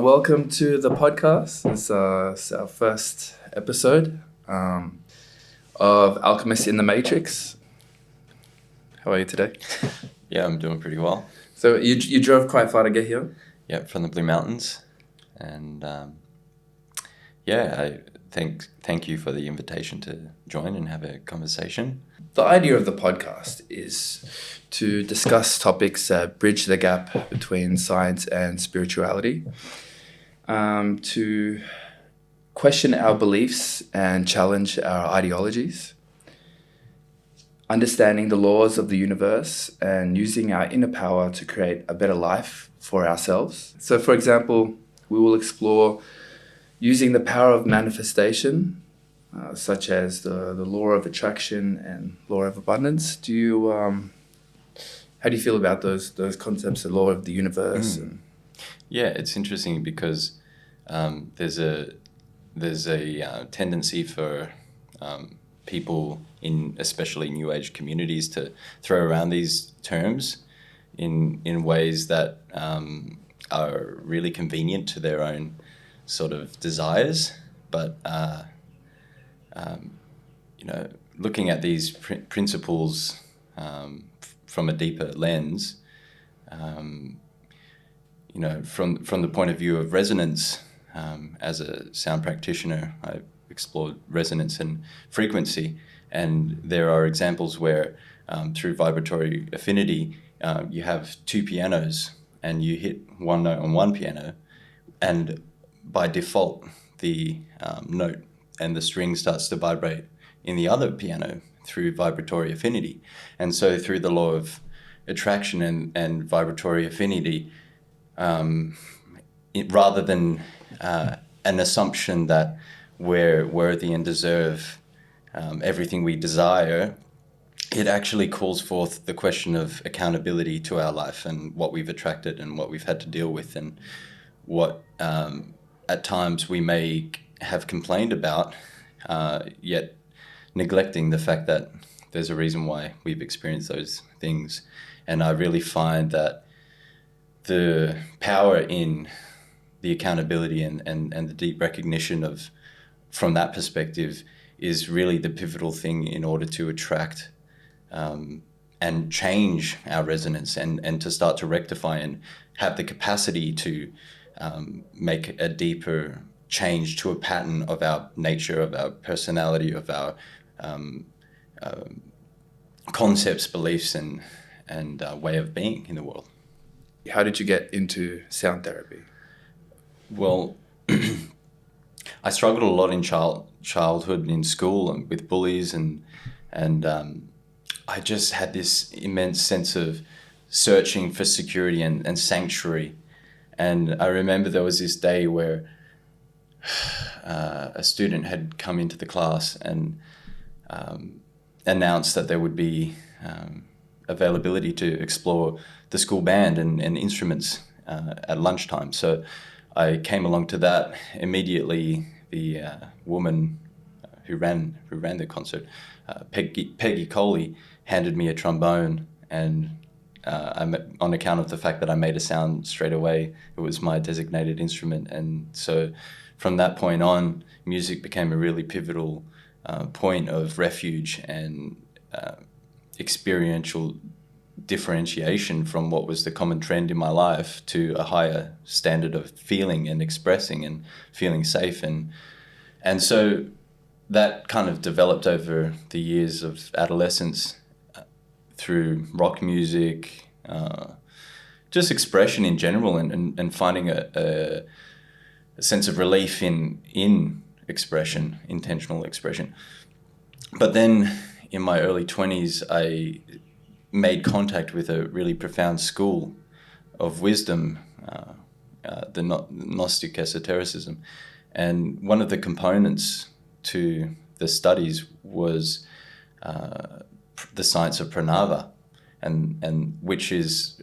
Welcome to the podcast. It's our first episode of Alchemist in the Matrix. How are you today? Yeah, I'm doing pretty well. So you drove quite far to get here? Yeah, from the Blue Mountains. And I thank you for the invitation to join and have a conversation. The idea of the podcast is to discuss topics that bridge the gap between science and spirituality, to question our beliefs and challenge our ideologies, understanding the laws of the universe and using our inner power to create a better life for ourselves. So, for example, we will explore using the power of manifestation, such as the law of attraction and law of abundance. How do you feel about those concepts, the law of the universe? Yeah, it's interesting because there's a tendency for people in especially New Age communities to throw around these terms in ways that are really convenient to their own sort of desires, but looking at these principles from a deeper lens, from the point of view of resonance, as a sound practitioner, I explored resonance and frequency, and there are examples where through vibratory affinity, you have two pianos and you hit one note on one piano, and by default, the note and the string starts to vibrate in the other piano through vibratory affinity. And so through the law of attraction and vibratory affinity, rather than an assumption that we're worthy and deserve everything we desire, it actually calls forth the question of accountability to our life and what we've attracted and what we've had to deal with, and what at times we may have complained about, yet neglecting the fact that there's a reason why we've experienced those things. And I really find that the power in the accountability and the deep recognition of, from that perspective, is really the pivotal thing in order to attract and change our resonance and to start to rectify and have the capacity to make a deeper change to a pattern of our nature, of our personality, of our concepts, beliefs, and way of being in the world. How did you get into sound therapy? Well, I struggled a lot in childhood in school and with bullies, and I just had this immense sense of searching for security and sanctuary. And I remember there was this day where a student had come into the class and announced that there would be availability to explore the school band and instruments at lunchtime. So I came along to that. Immediately, the woman who ran the concert, Peggy Coley, handed me a trombone, and on account of the fact that I made a sound straight away, it was my designated instrument. And so from that point on, music became a really pivotal point of refuge and experiential differentiation from what was the common trend in my life to a higher standard of feeling and expressing and feeling safe. And so that kind of developed over the years of adolescence through rock music, just expression in general, and finding a sense of relief in expression, intentional expression. But then in my early 20s, I made contact with a really profound school of wisdom, the Gnostic Esotericism. And one of the components to the studies was the science of pranava, and which is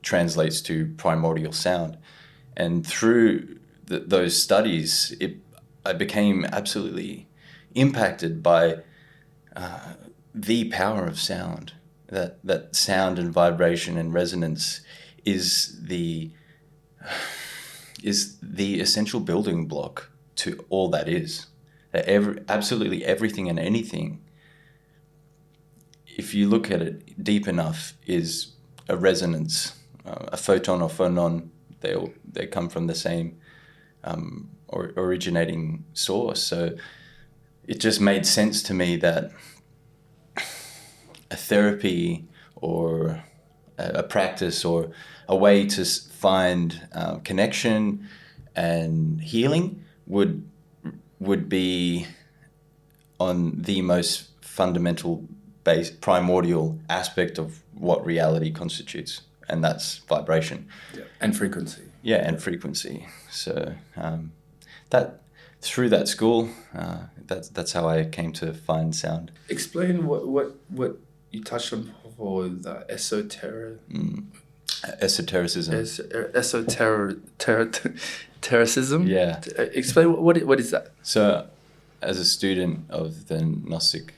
translates to primordial sound. And through those studies, I became absolutely impacted by the power of sound. That sound and vibration and resonance is is the essential building block to all that is. That absolutely everything and anything, if you look at it deep enough, is a resonance, a photon or phonon. They come from the same or originating source. So it just made sense to me that a therapy or a practice or a way to find connection and healing would be on the most fundamental base, primordial aspect of what reality constitutes, and that's vibration. Yeah. And frequency. Yeah, and frequency. So that through that school, that's how I came to find sound. Explain what you touched on before, the Esotericism. Esotericism? Yeah. Explain what is that? So, as a student of the Gnostic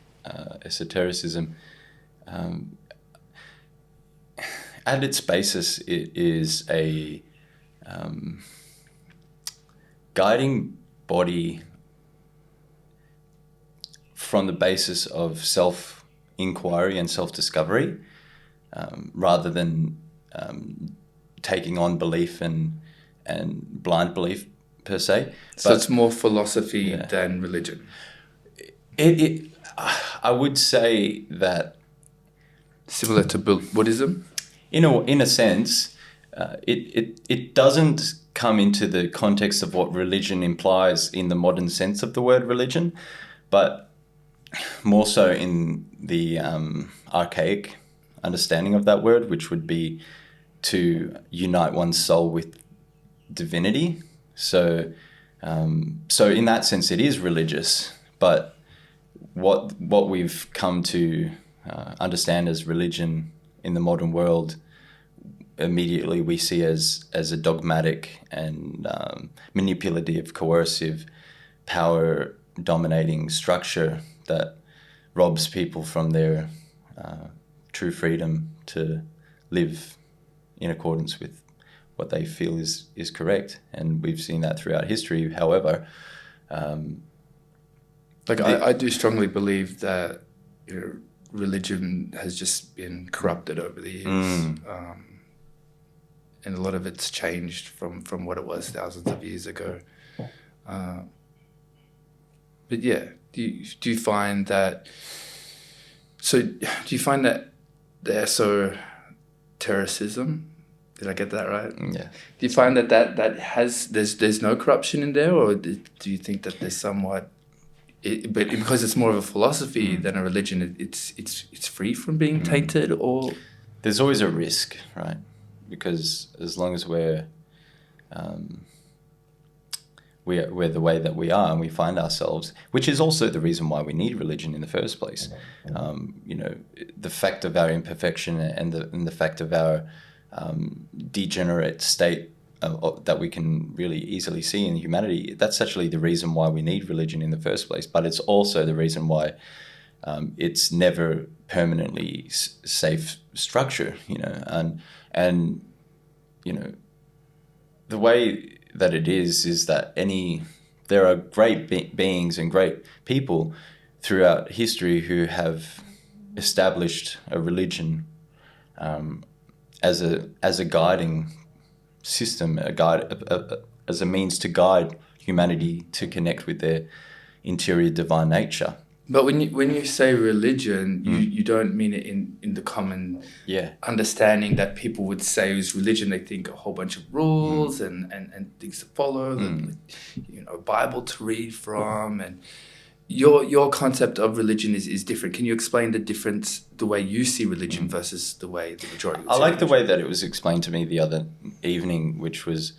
esotericism, at its basis, it is a guiding body from the basis of self-inquiry and self-discovery, rather than taking on belief and blind belief per se. So it's more philosophy than religion. I would say that Similar to Buddhism? in a sense, it doesn't come into the context of what religion implies in the modern sense of the word religion, but more so in the archaic understanding of that word, which would be to unite one's soul with divinity. So in that sense, it is religious. But what we've come to understand as religion in the modern world, immediately we see as a dogmatic and manipulative, coercive, power-dominating structure that robs people from their true freedom to live in accordance with what they feel is correct. And we've seen that throughout history. However, I do strongly believe that religion has just been corrupted over the years. And a lot of it's changed from what it was thousands of years ago. But yeah, do you find that? So do you find that the esotericism? Did I get that right? Yeah. Do you find that has there's no corruption in there, or do you think that there's somewhat? But because it's more of a philosophy than a religion, it's free from being tainted, or there's always a risk, right? Because as long as we're the way that we are and we find ourselves, which is also the reason why we need religion in the first place. The fact of our imperfection and the fact of our degenerate state that we can really easily see in humanity, that's actually the reason why we need religion in the first place. But it's also the reason why it's never permanently safe structure, and the way that it is that there are great beings and great people throughout history who have established a religion as a guiding system, as a means to guide humanity to connect with their interior divine nature. But when you say religion, you don't mean it in the common understanding that people would say is religion. They think a whole bunch of rules and things to follow, a Bible to read from, and your concept of religion is different. Can you explain the difference, the way you see religion versus the way the majority would see I like religion? the way that it was explained to me the other evening, which was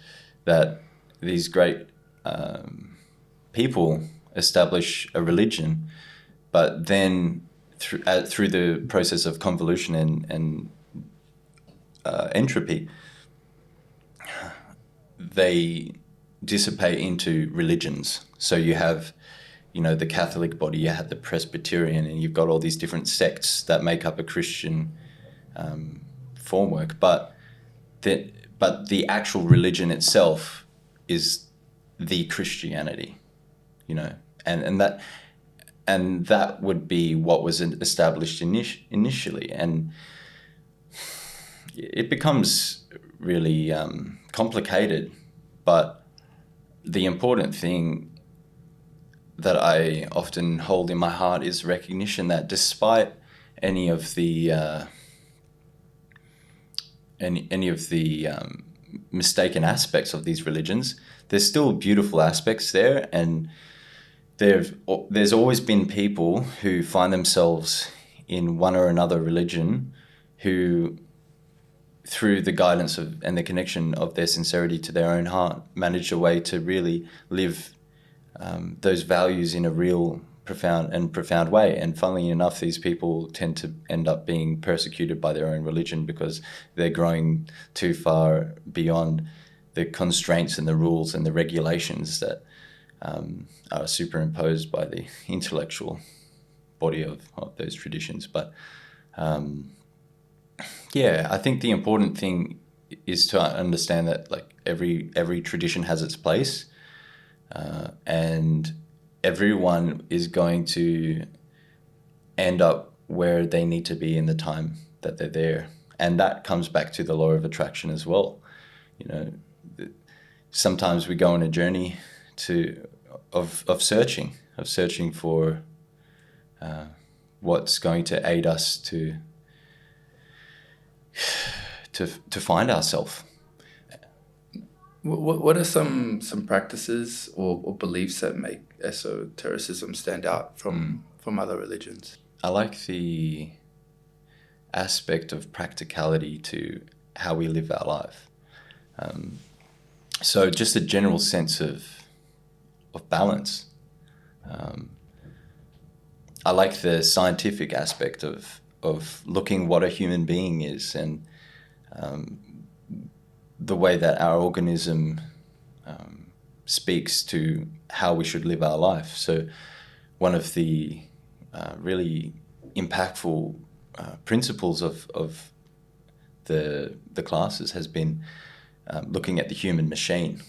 that these great people establish a religion, but then through the process of convolution and entropy, they dissipate into religions. So you have, the Catholic body, you have the Presbyterian, and you've got all these different sects that make up a Christian formwork. But the actual religion itself is the Christianity, you know, and that would be what was established initially, and it becomes really complicated. But the important thing that I often hold in my heart is recognition that despite any of the mistaken aspects of these religions, there's still beautiful aspects there, and there's always been people who find themselves in one or another religion who, through the guidance of and the connection of their sincerity to their own heart, manage a way to really live those values in a real profound way. And funnily enough, these people tend to end up being persecuted by their own religion because they're growing too far beyond the constraints and the rules and the regulations that are superimposed by the intellectual body of those traditions. But I think the important thing is to understand that like every tradition has its place, and everyone is going to end up where they need to be in the time that they're there. And that comes back to the law of attraction as well. You know, sometimes we go on a journey of searching for what's going to aid us to find ourselves. What are some practices or beliefs that make esotericism stand out from other religions? I like the aspect of practicality to how we live our life. So just a general sense of balance. I like the scientific aspect of looking what a human being is, and the way that our organism speaks to how we should live our life. So one of the really impactful principles of the classes has been looking at the human machine,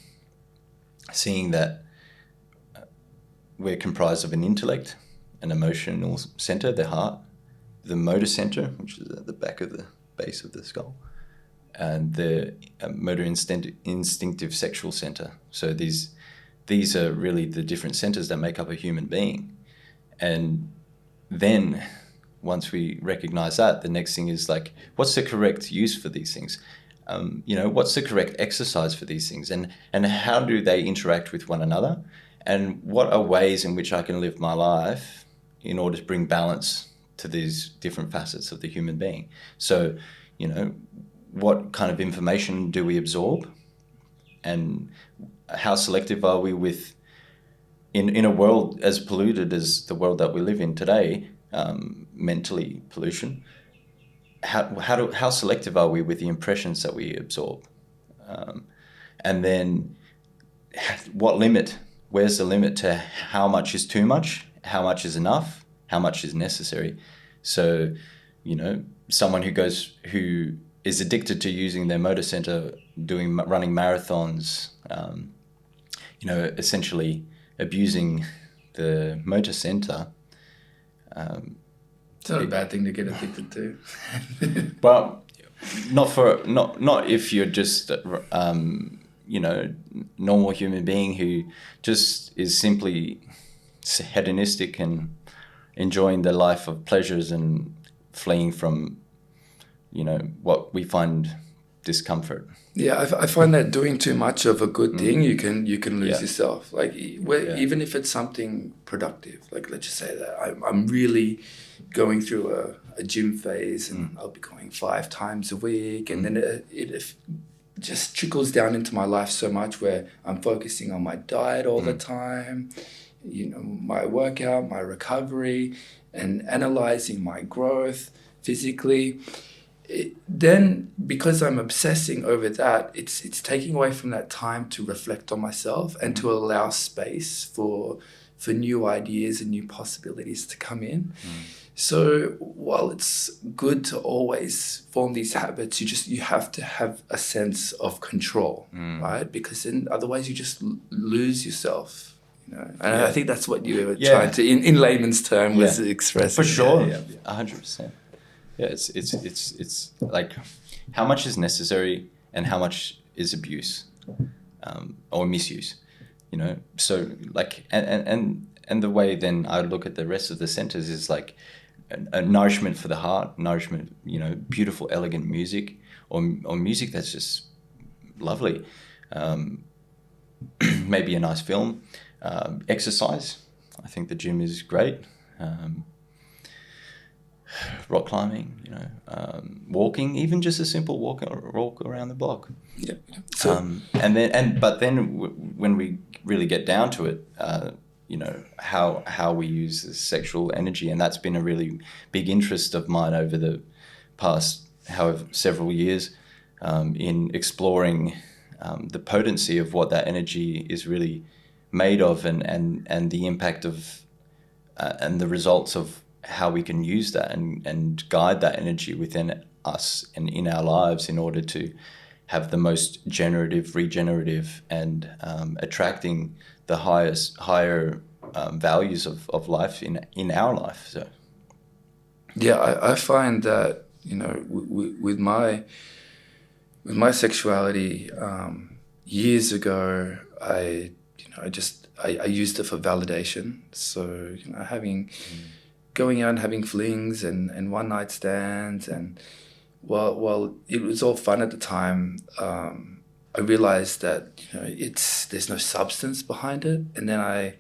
seeing that we're comprised of an intellect, an emotional center, the heart, the motor center, which is at the back of the base of the skull, and the motor instinctive sexual center. So these are really the different centers that make up a human being. And then once we recognize that, the next thing is like, what's the correct use for these things? What's the correct exercise for these things? And how do they interact with one another? And what are ways in which I can live my life in order to bring balance to these different facets of the human being? So, what kind of information do we absorb? And how selective are we with, in a world as polluted as the world that we live in today, mentally pollution, how selective are we with the impressions that we absorb? And then where's the limit to how much is too much, how much is enough, how much is necessary? So, someone who is addicted to using their motor center, running marathons, essentially abusing the motor center. It's not a bad thing to get addicted to. Well, not if you're just normal human being who just is simply hedonistic and enjoying the life of pleasures and fleeing from what we find discomfort. Yeah, I find that doing too much of a good thing, you can lose yourself. Like even if it's something productive, like let's just say that I'm really going through a gym phase, and I'll be going 5 times a week, and then it just trickles down into my life so much where I'm focusing on my diet all the time, my workout, my recovery, and analyzing my growth physically. Then because I'm obsessing over that, it's taking away from that time to reflect on myself and to allow space for new ideas and new possibilities to come in. So while it's good to always form these habits, you have to have a sense of control, right? Because then otherwise you just lose yourself. And I think that's what you were trying to, in layman's term, was expressing. For sure, 100%. Yeah, it's like how much is necessary and how much is abuse, or misuse, So like and the way then I look at the rest of the centers is like a nourishment for the heart, nourishment, beautiful, elegant music, or music that's just lovely. Maybe a nice film, exercise. I think the gym is great. Rock climbing, walking, even just a simple walk around the block. Yeah. So, but then when we really get down to it, how we use the sexual energy, and that's been a really big interest of mine over the past several years, in exploring the potency of what that energy is really made of, and the impact of and the results of how we can use that and guide that energy within us and in our lives in order to have the most generative, regenerative, and attracting the higher values of life in our life. So, yeah, I find that with my sexuality, years ago, I used it for validation. So going out and having flings and one night stands, and while it was all fun at the time, I realized that there's no substance behind it, and then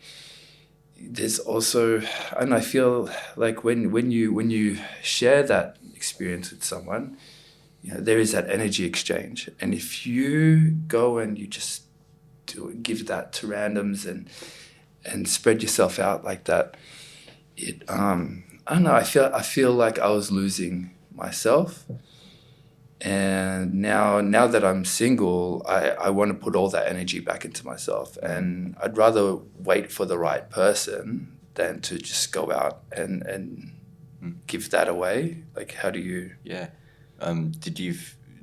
there's also, and I feel like when you share that experience with someone, there is that energy exchange, and if you go and you just give that to randoms and spread yourself out like that, I don't know. I feel like I was losing myself, and now that I'm single, I want to put all that energy back into myself, and I'd rather wait for the right person than to just go out and give that away. Like, how do you? Yeah. Did you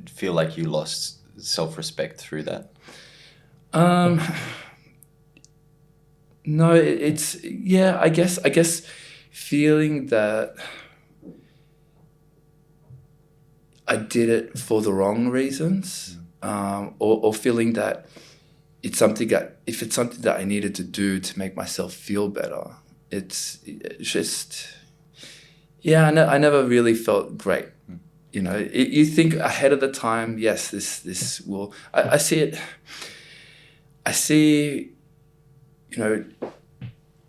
feel like you lost self-respect through that? No, I guess feeling that I did it for the wrong reasons, or feeling that if it's something that I needed to do to make myself feel better, it's just, I never really felt great. You think ahead of the time, yes, this will, I see it,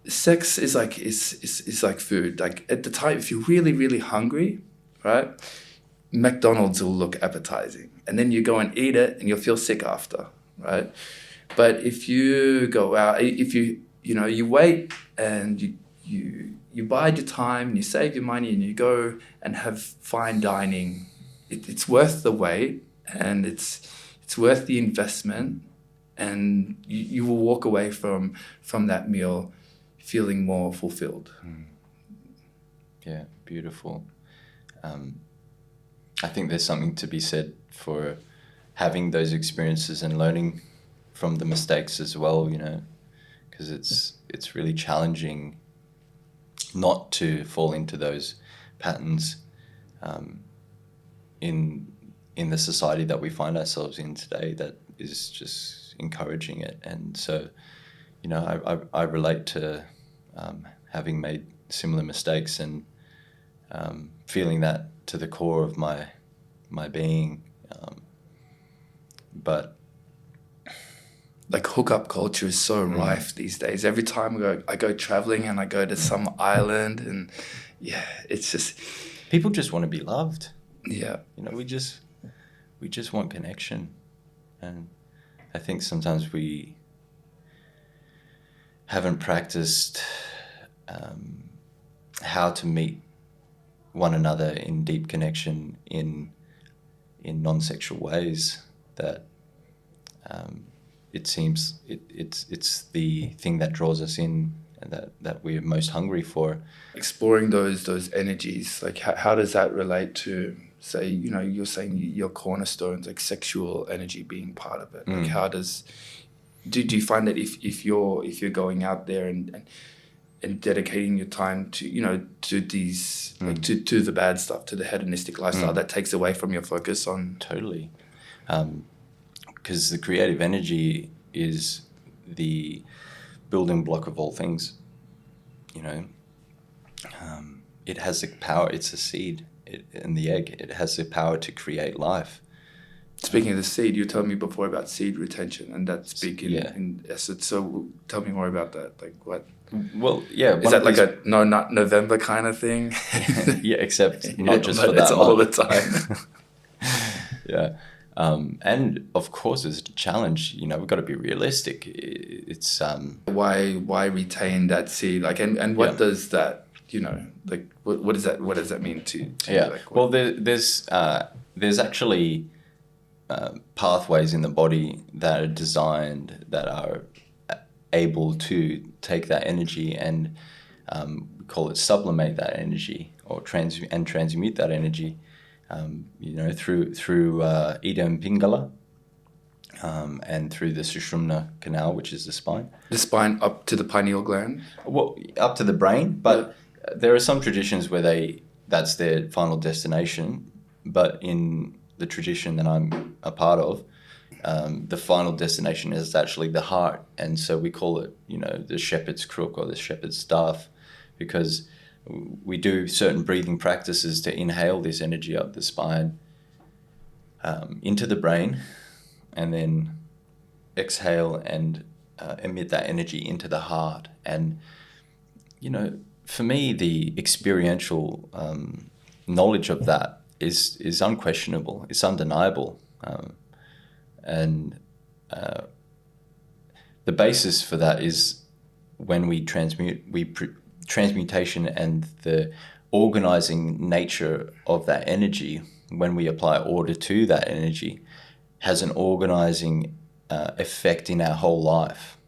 sex is like food. Like at the time, if you're really, really hungry, right, McDonald's will look appetizing, and then you go and eat it and you'll feel sick after, right? But if you go out, if you wait and you bide your time and you save your money and you go and have fine dining, it's worth the wait, and it's worth the investment, and you will walk away from that meal feeling more fulfilled. Yeah, beautiful. I think there's something to be said for having those experiences and learning from the mistakes as well, because it's really challenging not to fall into those patterns in the society that we find ourselves in today that is just encouraging it. And so, I relate to having made similar mistakes and feeling that to the core of my being. But like hookup culture is so rife these days. Every time I go traveling and I go to some island, and it's just, people just want to be loved. Yeah. We just want connection. And I think sometimes we haven't practiced how to meet one another in deep connection in non-sexual ways, that it seems it's the thing that draws us in that we're most hungry for. Exploring those energies, like how does that relate to, say, you're saying your cornerstones, like sexual energy being part of it? Like how does do you find that if you're going out there and dedicating your time to to these like to the bad stuff, to the hedonistic lifestyle, that takes away from your focus on Totally, because the creative energy is the building block of all things. It has the power. It's a seed in the egg. It has the power to create life. Speaking of the seed, you told me before about seed retention, and that's big in essence. So tell me more about that. Like what? Well, yeah. Is that like a not November kind of thing? Yeah, except not just for that it's all the time. Yeah. And of course, it's a challenge. We've got to be realistic. It's why retain that seed? Like, and what does that? Like, what does that mean to yeah. you? Like, well, there's actually pathways in the body that are designed that are able to take that energy and we call it sublimate that energy or transmute that energy. Through Ida Pingala, and through the Sushumna canal, which is the spine. The spine up to the pineal gland? Well, up to the brain, but there are some traditions where that's their final destination. But in the tradition that I'm a part of, the final destination is actually the heart, and so we call it, the shepherd's crook or the shepherd's staff, because we do certain breathing practices to inhale this energy up the spine, into the brain, and then exhale and emit that energy into the heart. And, for me, the experiential knowledge of that is unquestionable. It's undeniable. And the basis for that is when we transmutation and the organizing nature of that energy, when we apply order to that energy, has an organizing effect in our whole life,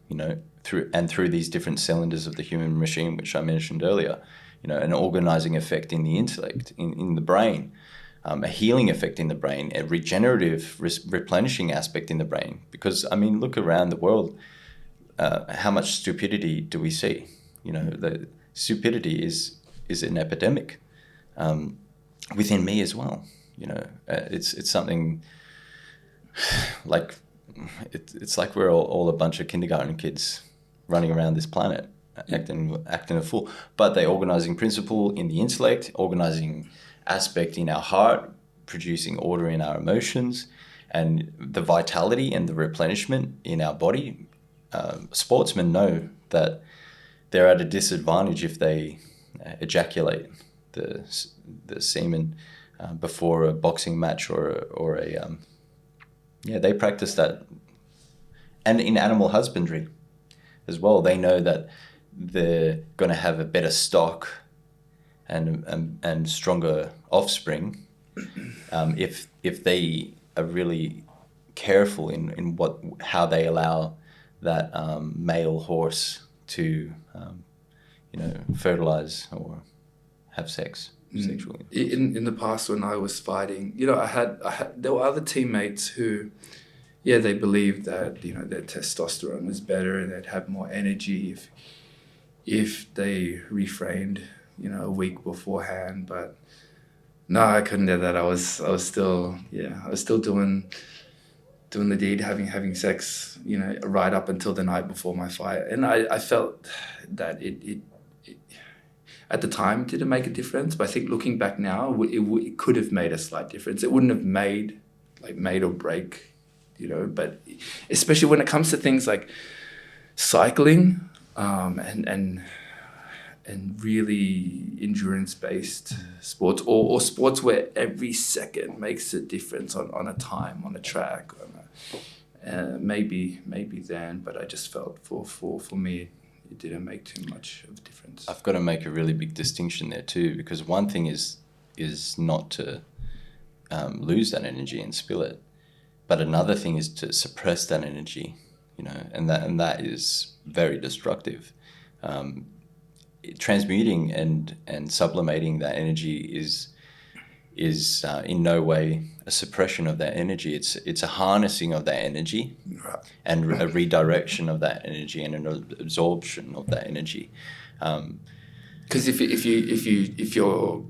through these different cylinders of the human machine, which I mentioned earlier, an organizing effect in the intellect, in the brain, a healing effect in the brain, a regenerative, replenishing aspect in the brain. Because, look around the world, how much stupidity do we see? The stupidity is an epidemic within me as well. It's something like it's like we're all a bunch of kindergarten kids running around this planet acting a fool. But the organizing principle in the intellect, organizing aspect in our heart, producing order in our emotions, and the vitality and the replenishment in our body. Sportsmen know that they're at a disadvantage if they ejaculate the semen before a boxing match or a they practice that. And in animal husbandry as well, they know that they're going to have a better stock and stronger offspring if they are really careful in how they allow that male horse to fertilize or have sex sexually. In the past, when I was fighting, I had there were other teammates who, they believed that their testosterone was better and they'd have more energy if they refrained a week beforehand. But no, I couldn't do that. I was still doing the deed, having sex, right up until the night before my fight. And I felt that it at the time didn't make a difference, but I think looking back now, it could have made a slight difference. It wouldn't have made or break, but especially when it comes to things like cycling, and really endurance-based sports, or sports where every second makes a difference on a time, on a track, maybe then, but I just felt for me it didn't make too much of a difference. I've got to make a really big distinction there too, because one thing is not to lose that energy and spill it, but another thing is to suppress that energy, and that is very destructive. transmuting and sublimating that energy is in no way a suppression of that energy. It's a harnessing of that energy, Right. and a redirection of that energy, and an absorption of that energy. Because if you're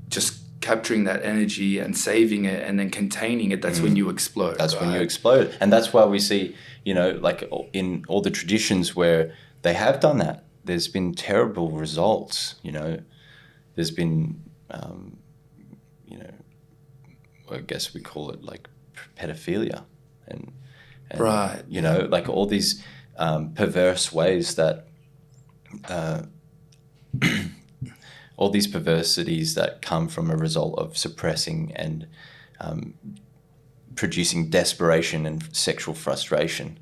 just capturing that energy and saving it and then containing it, that's when you explode. That's when you right? explode. And that's why we see, like in all the traditions where they have done that, there's been terrible results. There's been, I guess we call it like pedophilia, and Right. Like all these perverse ways that, all these perversities that come from a result of suppressing and producing desperation and sexual frustration.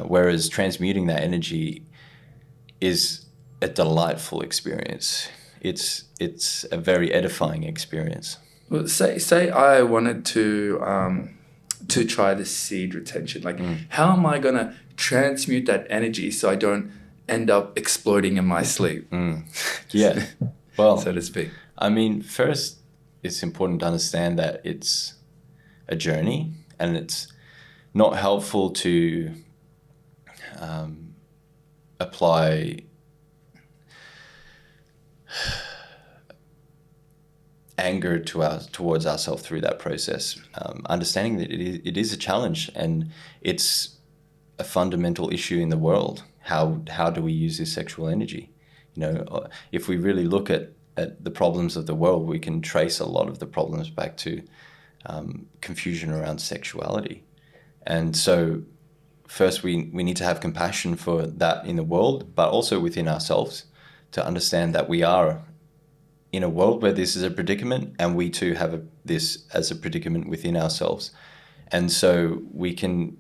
Whereas transmuting that energy is a delightful experience. It's a very edifying experience. Well, say I wanted to try the seed retention. Like, how am I gonna transmute that energy so I don't end up exploding in my sleep? Yeah, well, so to speak. I mean, first, it's important to understand that it's a journey, and it's not helpful to apply anger towards ourselves through that process. Understanding that it is a challenge, and it's a fundamental issue in the world. How do we use this sexual energy? If we really look at the problems of the world, we can trace a lot of the problems back to confusion around sexuality. And so first we need to have compassion for that in the world, but also within ourselves, to understand that we are in a world where this is a predicament, and we too have this as a predicament within ourselves. And so we can,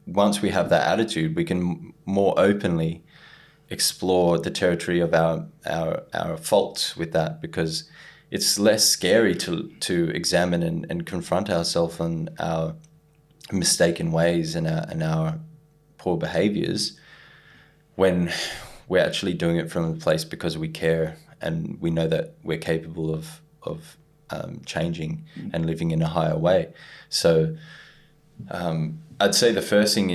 once we have that attitude, we can more openly explore the territory of our faults with that, because it's less scary to examine and confront ourselves on our mistaken ways and our poor behaviors, when we're actually doing it from a place because we care and we know that we're capable of changing and living in a higher way. So I'd say the first thing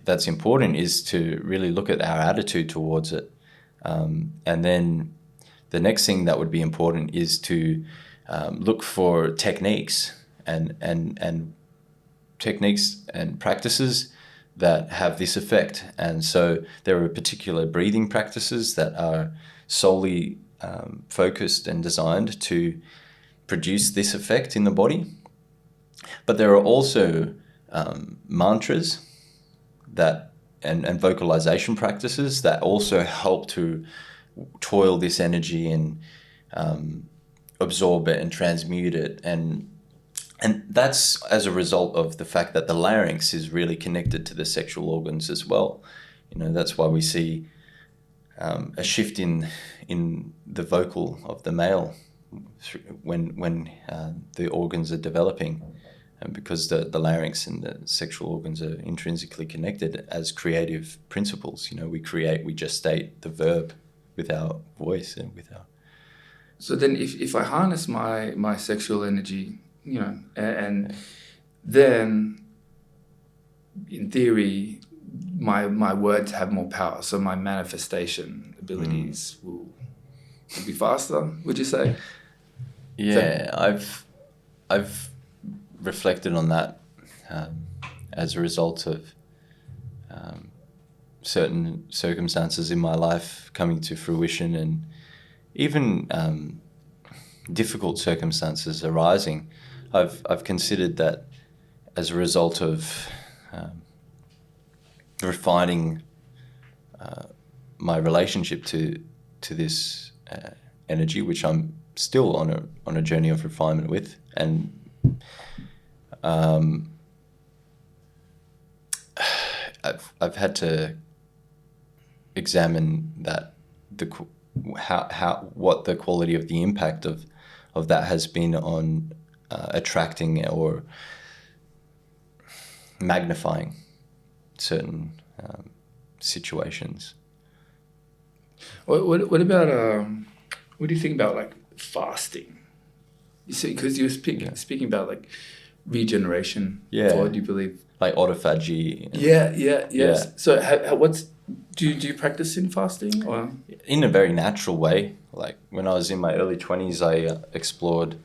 that's important is to really look at our attitude towards it. And then the next thing that would be important is to look for techniques and techniques and practices that have this effect. And so there are particular breathing practices that are solely focused and designed to produce this effect in the body. But there are also mantras that and vocalization practices that also help to toil this energy and absorb it and transmute it. And that's as a result of the fact that the larynx is really connected to the sexual organs as well. That's why we see a shift in the vocal of the male when the organs are developing, and because the larynx and the sexual organs are intrinsically connected as creative principles. We gestate the verb with our voice and with our. So then, if I harness my sexual energy, and then in theory, my words have more power, so my manifestation abilities will be faster. Would you say? Yeah, I've reflected on that as a result of certain circumstances in my life coming to fruition, and even difficult circumstances arising. I've considered that as a result of refining my relationship to this energy, which I'm still on a journey of refinement with, and I've had to examine that what the quality of the impact of that has been on attracting or magnifying certain situations. What about what do you think about like fasting? You see, because you were speaking about like regeneration. Yeah. What do you believe? Like autophagy. Yes. Yeah. So do you practice in fasting or? In a very natural way. Like when I was in my early 20s, I explored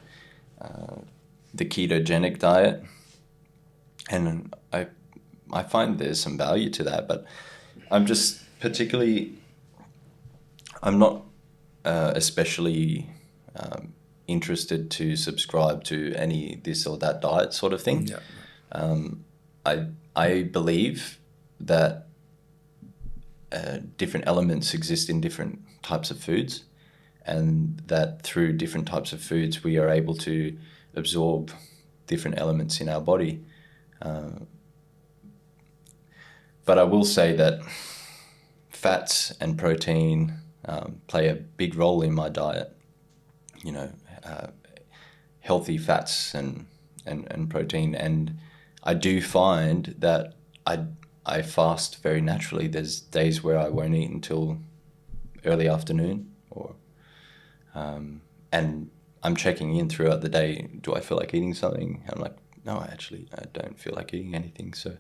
the ketogenic diet, and I find there's some value to that, but I'm just I'm not especially interested to subscribe to any this or that diet sort of thing. Yeah. I believe that different elements exist in different types of foods, and that through different types of foods we are able to absorb different elements in our body. But I will say that fats and protein play a big role in my diet. You know, healthy fats and protein, and I do find that I fast very naturally. There's days where I won't eat until early afternoon, or and I'm checking in throughout the day. Do I feel like eating something? I'm like, no, I don't feel like eating anything. So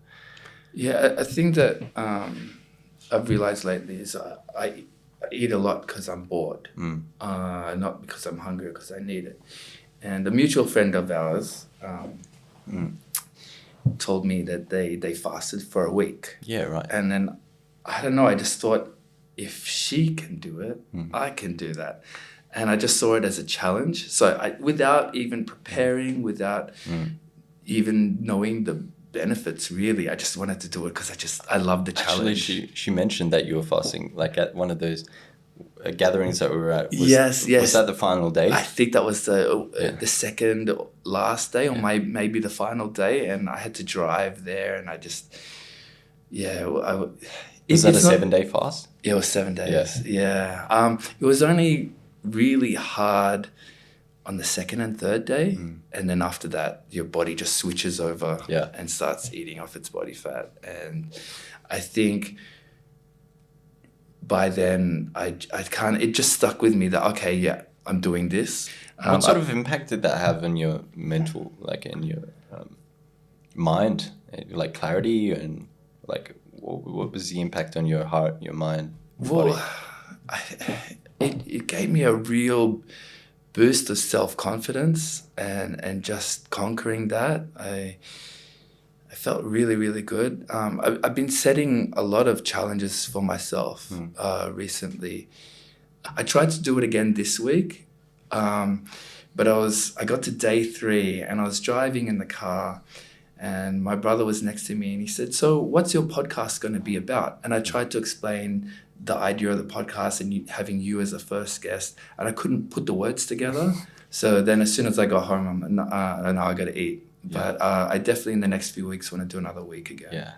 Yeah, I think that I've realized lately is I eat a lot because I'm bored, not because I'm hungry, because I need it. And a mutual friend of ours told me that they fasted for a week. Yeah, right. And then, I don't know, I just thought, if she can do it, I can do that. And I just saw it as a challenge. So without even preparing, without even knowing the benefits, really, I just wanted to do it because I love the challenge. Actually, she mentioned that you were fasting, like at one of those gatherings that we were at. Yes. Was that the final day? I think that was the second last day, or maybe the final day, and I had to drive there, and I just, Was that a 7-day fast? It was 7 days. Yeah. It was only really hard on the second and third day, and then after that, your body just switches over and starts eating off its body fat. And I think by then, it just stuck with me that, okay, yeah, I'm doing this. What sort of impact did that have on your mental, like in your mind, like clarity, and like what was the impact on your heart, your mind, body? It gave me a real boost of self-confidence and just conquering that. I felt really, really good. I've been setting a lot of challenges for myself recently. I tried to do it again this week, but I got to day 3 and I was driving in the car, and my brother was next to me and he said, "So what's your podcast going to be about?" And I tried to explain the idea of the podcast and having you as a first guest, and I couldn't put the words together. So then as soon as I got home, I got to eat. But I definitely in the next few weeks want to do another week again.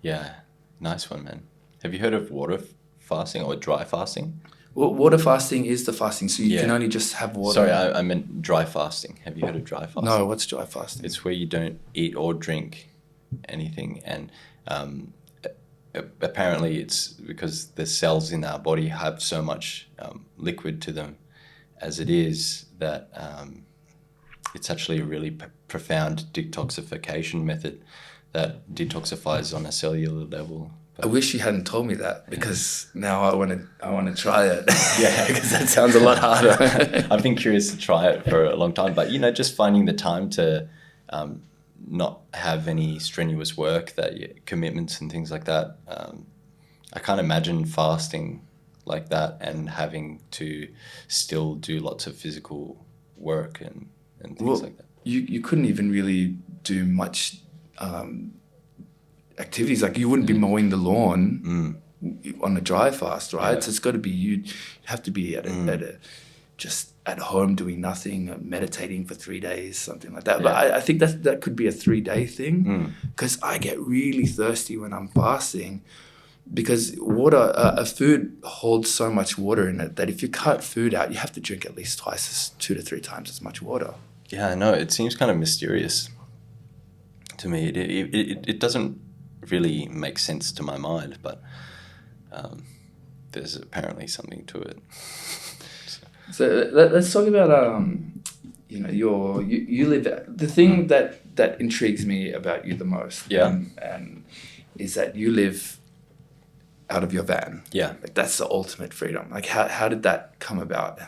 Yeah. Nice one, man. Have you heard of water fasting or dry fasting? Well, water fasting is the fasting, so you can only just have water. Sorry, I meant dry fasting. Have you heard of dry fasting? No, what's dry fasting? It's where you don't eat or drink anything, and apparently it's because the cells in our body have so much liquid to them as it is that it's actually a really profound detoxification method that detoxifies on a cellular level. I wish you hadn't told me that, because now I want to try it. Because that sounds a lot harder. I've been curious to try it for a long time, but just finding the time to not have any strenuous work, commitments and things like that. I can't imagine fasting like that and having to still do lots of physical work and things like that. You couldn't even really do much activities. Like you wouldn't be mowing the lawn on a dry fast, right? So it's got to be, you'd have to be just at home doing nothing, meditating for 3 days, something like that. But I think that could be a 3-day thing, because I get really thirsty when I'm fasting, because water, a food holds so much water in it that if you cut food out, you have to drink at least 2 to 3 times as much water. Yeah, I know. It seems kind of mysterious to me. It doesn't really make sense to my mind, but there's apparently something to it. So let's talk about you live the thing that intrigues me about you the most. Yeah. And is that you live out of your van. Yeah. Like that's the ultimate freedom. Like how did that come about?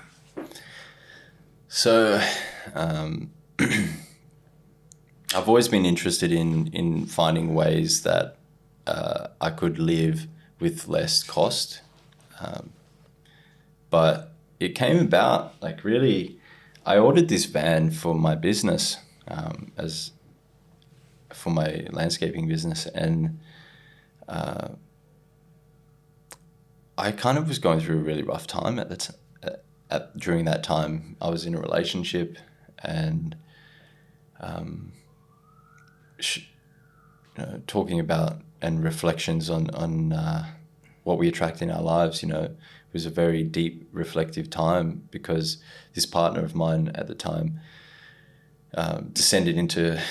So, I've always been interested in finding ways that I could live with less cost. But it came about, like, really, I ordered this van for my business, for my landscaping business. And I kind of was going through a really rough time during that time. I was in a relationship, and talking about and reflections on what we attract in our lives, it was a very deep, reflective time, because this partner of mine at the time descended into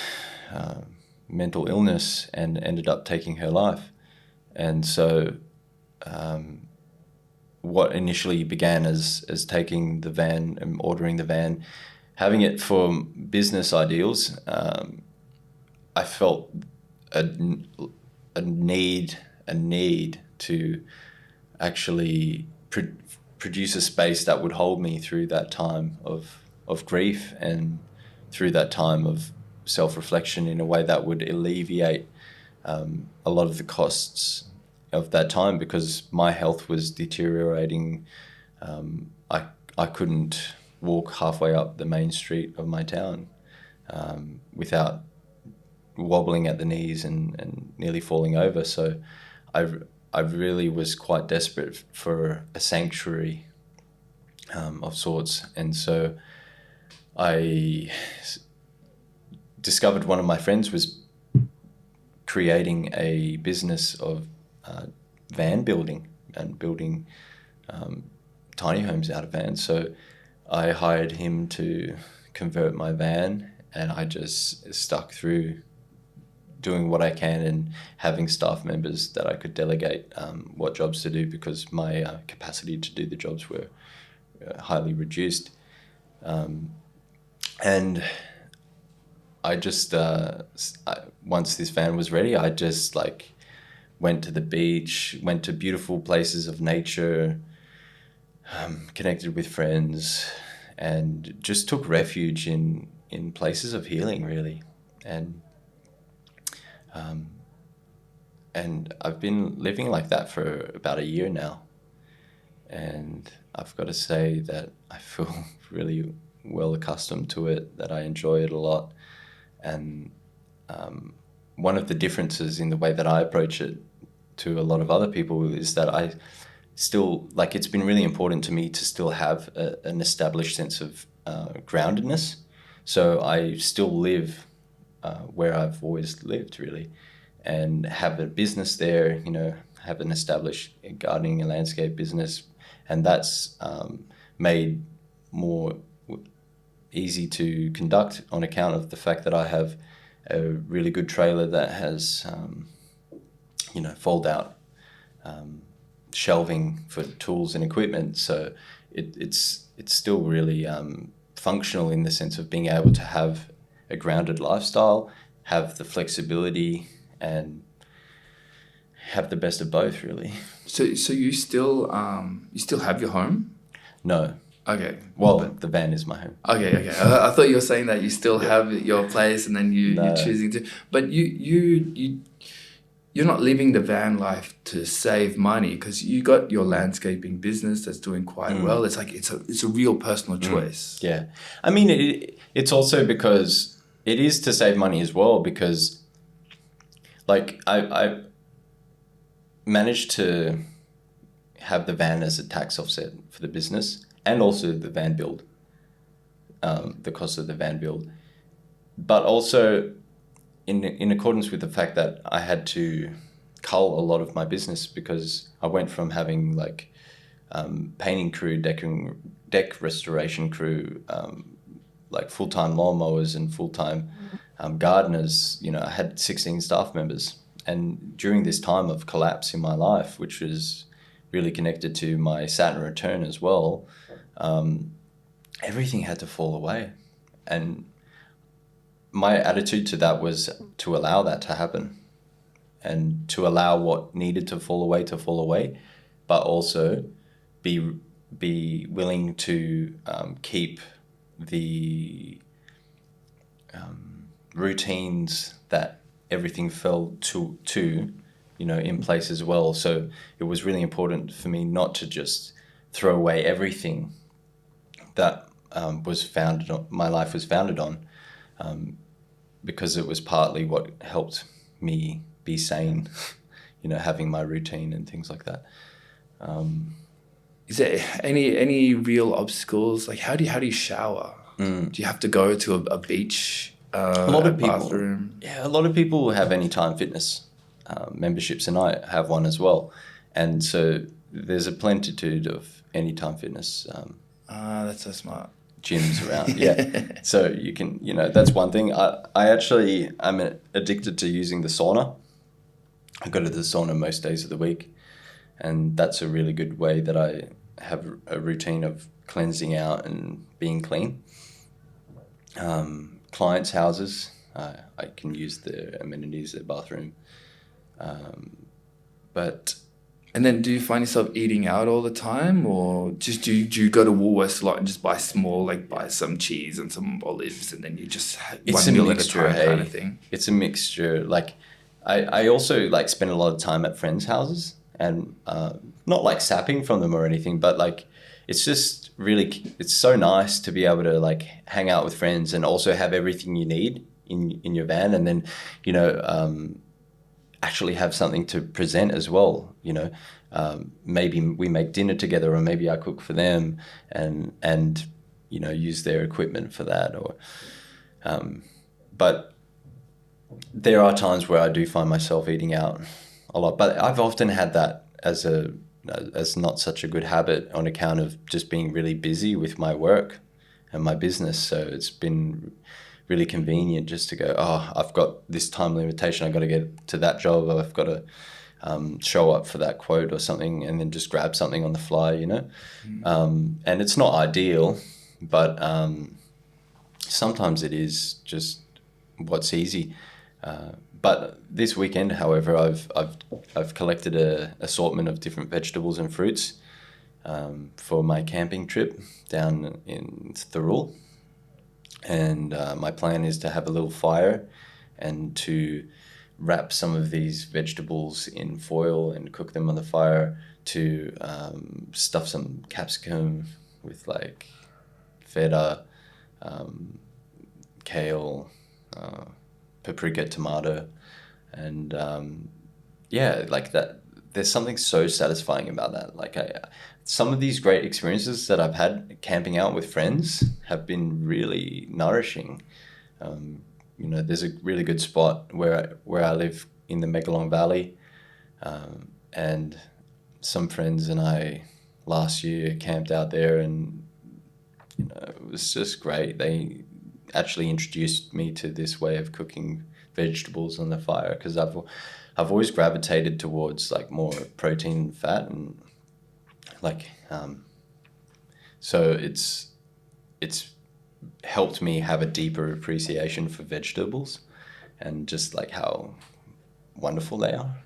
mental illness and ended up taking her life. And so what initially began as taking the van and ordering the van, having it for business ideals, I felt a need to actually produce a space that would hold me through that time of grief, and through that time of self-reflection, in a way that would alleviate a lot of the costs of that time, because my health was deteriorating. I couldn't walk halfway up the main street of my town without wobbling at the knees and nearly falling over. So I really was quite desperate for a sanctuary of sorts. And so I discovered one of my friends was creating a business of van building and building tiny homes out of vans. So I hired him to convert my van, and I just stuck through doing what I can and having staff members that I could delegate what jobs to do, because my capacity to do the jobs were highly reduced. And I just, once this van was ready, I just went to the beach, went to beautiful places of nature, connected with friends, and just took refuge in places of healing, really. And I've been living like that for about a year now. And I've got to say that I feel really well accustomed to it, that I enjoy it a lot. And one of the differences in the way that I approach it to a lot of other people is that I still, it's been really important to me to still have an established sense of groundedness. So I still live where I've always lived, really, and have a business there, have an established gardening and landscape business. And that's made more easy to conduct on account of the fact that I have a really good trailer that has, fold out shelving for tools and equipment. So it's still really functional in the sense of being able to have a grounded lifestyle, have the flexibility, and have the best of both, really. So you still have your home? No. Okay. Well, the van is my home. Okay. I thought you were saying that you still have your place, and then you're choosing to. But you're not living the van life to save money, because you got your landscaping business that's doing quite well. It's it's a real personal choice. Yeah, I mean it's also because it is to save money as well, because I managed to have the van as a tax offset for the business, and also the van build, the cost of the van build, but also in accordance with the fact that I had to cull a lot of my business, because I went from having painting crew, deck restoration crew, full-time lawnmowers and full-time gardeners. I had 16 staff members. And during this time of collapse in my life, which was really connected to my Saturn return as well, everything had to fall away. And my attitude to that was to allow that to happen and to allow what needed to fall away, but also be willing to keep the routines that everything fell to in place as well. So it was really important for me not to just throw away everything that my life was founded on, because it was partly what helped me be sane, having my routine and things like that. Is there any real obstacles? Like how do you shower? Do you have to go to a beach? A lot of people, bathroom? yeah, a lot of people have Anytime Fitness memberships, and I have one as well. And so there's a plentitude of Anytime Fitness That's so smart. gyms around. Yeah, so you can, that's one thing. I'm addicted to using the sauna. I go to the sauna most days of the week, and that's a really good way that I have a routine of cleansing out and being clean. Clients' houses, I can use their amenities, their bathroom. And then do you find yourself eating out all the time, or just do you go to Woolworths a lot and just buy some cheese and some olives, and then you just It's one a meal at a mixture, time kind of thing? It's a mixture. Like I also like spend a lot of time at friends' houses, and not like sapping from them or anything, but like it's just really, it's so nice to be able to like hang out with friends and also have everything you need in your van, and then actually have something to present as well. Maybe we make dinner together, or maybe I cook for them, and use their equipment for that. Or but there are times where I do find myself eating out a lot, but I've often had that as not such a good habit on account of just being really busy with my work and my business. So it's been really convenient just to go, I've got this time limitation, I've got to get to that job, or I've got to show up for that quote or something, and then just grab something on the fly, and it's not ideal, but sometimes it is just what's easy. But this weekend, however, I've collected a assortment of different vegetables and fruits for my camping trip down in Thirroul. And my plan is to have a little fire and to wrap some of these vegetables in foil and cook them on the fire, to stuff some capsicum with like feta, kale, paprika, tomato, and like that. There's something so satisfying about that. Like some of these great experiences that I've had camping out with friends have been really nourishing. There's a really good spot where I live in the Megalong Valley, and some friends and I last year camped out there, and it was just great. They actually introduced me to this way of cooking vegetables on the fire, because I've always gravitated towards like more protein and fat, and like so it's helped me have a deeper appreciation for vegetables and just like how wonderful they are.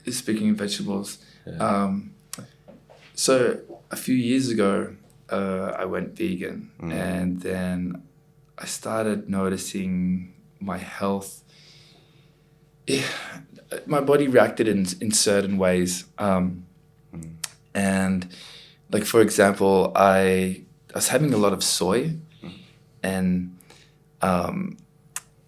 Speaking of vegetables, so a few years ago I went vegan, and then I started noticing my health. My body reacted in certain ways, and like for example, I was having a lot of soy, and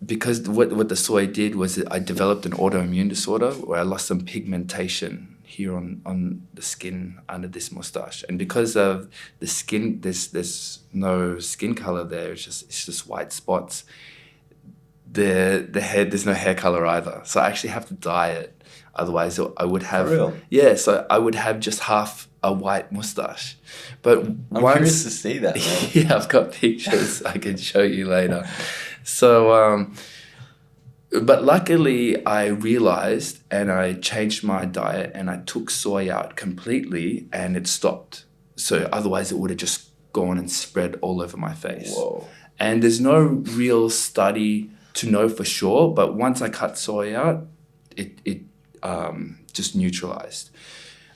because what the soy did was I developed an autoimmune disorder where I lost some pigmentation here on the skin under this mustache, and because of the skin, there's no skin color there. It's just white spots. The head, there's no hair color either, so I actually have to dye it. Otherwise, I would have. For real? Yeah, so I would have just half a white mustache. But I'm curious to see that, man. Yeah, I've got pictures I can show you later. So But luckily, I realized and I changed my diet and I took soy out completely and it stopped. So otherwise, it would have just gone and spread all over my face. Whoa. And there's no real study to know for sure. But once I cut soy out, it just neutralized.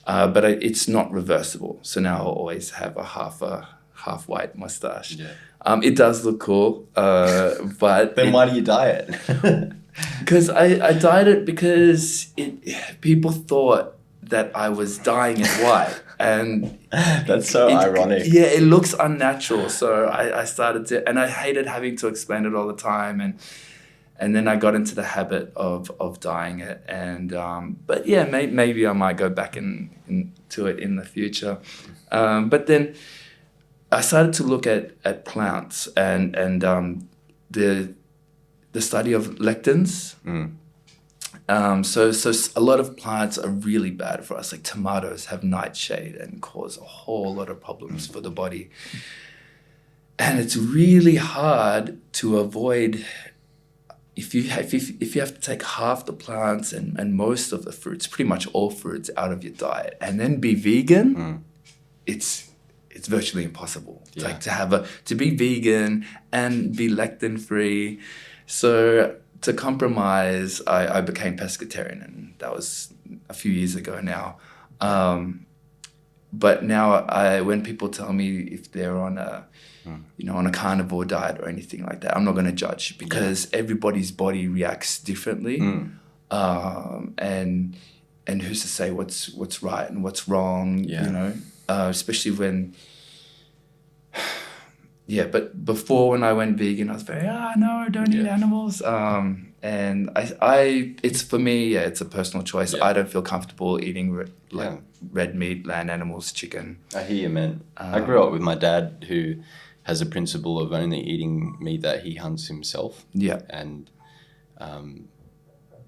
But it's not reversible. So now I'll always have a half white mustache. Yeah. It does look cool, but Then why do you dye it? because I dyed it because people thought that I was dyeing it white, and That's so ironic. Yeah, it looks unnatural. So I started to, and I hated having to explain it all the time, and then I got into the habit of dyeing it, and but yeah, maybe I might go back into it in the future, but then I started to look at plants and the study of lectins. So a lot of plants are really bad for us. Like tomatoes have nightshade and cause a whole lot of problems for the body. And it's really hard to avoid if you have to take half the plants and most of the fruits, pretty much all fruits, out of your diet, and then be vegan. It's virtually impossible. Yeah. Like to be vegan and be lectin free. So to compromise, I became pescatarian, and that was a few years ago now. But now when people tell me if they're on a carnivore diet or anything like that, I'm not going to judge because everybody's body reacts differently. And who's to say what's right and what's wrong, especially when... Yeah, but before when I went vegan, I was very, no, don't eat animals. And it's for me, it's a personal choice. Yeah. I don't feel comfortable eating red meat, land animals, chicken. I hear you, man. I grew up with my dad who has a principle of only eating meat that he hunts himself. Yeah. And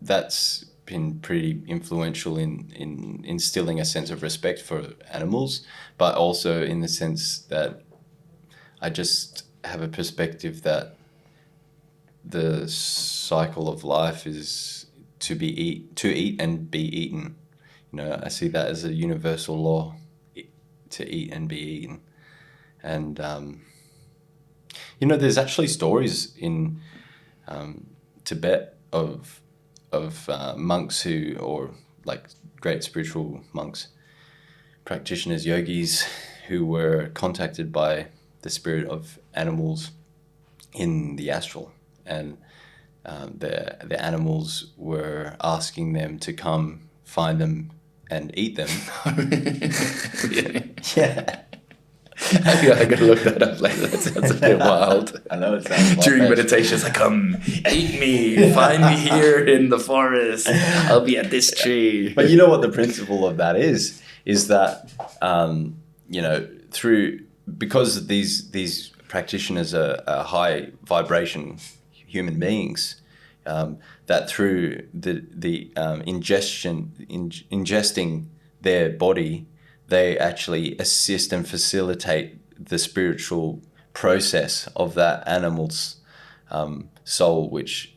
that's been pretty influential in instilling a sense of respect for animals, but also in the sense that I just have a perspective that the cycle of life is to eat and be eaten. I see that as a universal law, to eat and be eaten. And there's actually stories in Tibet of monks or like great spiritual monks, practitioners, yogis, who were contacted by the spirit of animals in the astral, and the animals were asking them to come find them and eat them. Really? Yeah. I gotta look that up later. That sounds a bit wild. I know it sounds during meditations, I come, eat me, find me here in the forest. I'll be at this tree. But you know what the principle of that is that because these practitioners are high vibration human beings, that through the ingesting their body, they actually assist and facilitate the spiritual process of that animal's soul, which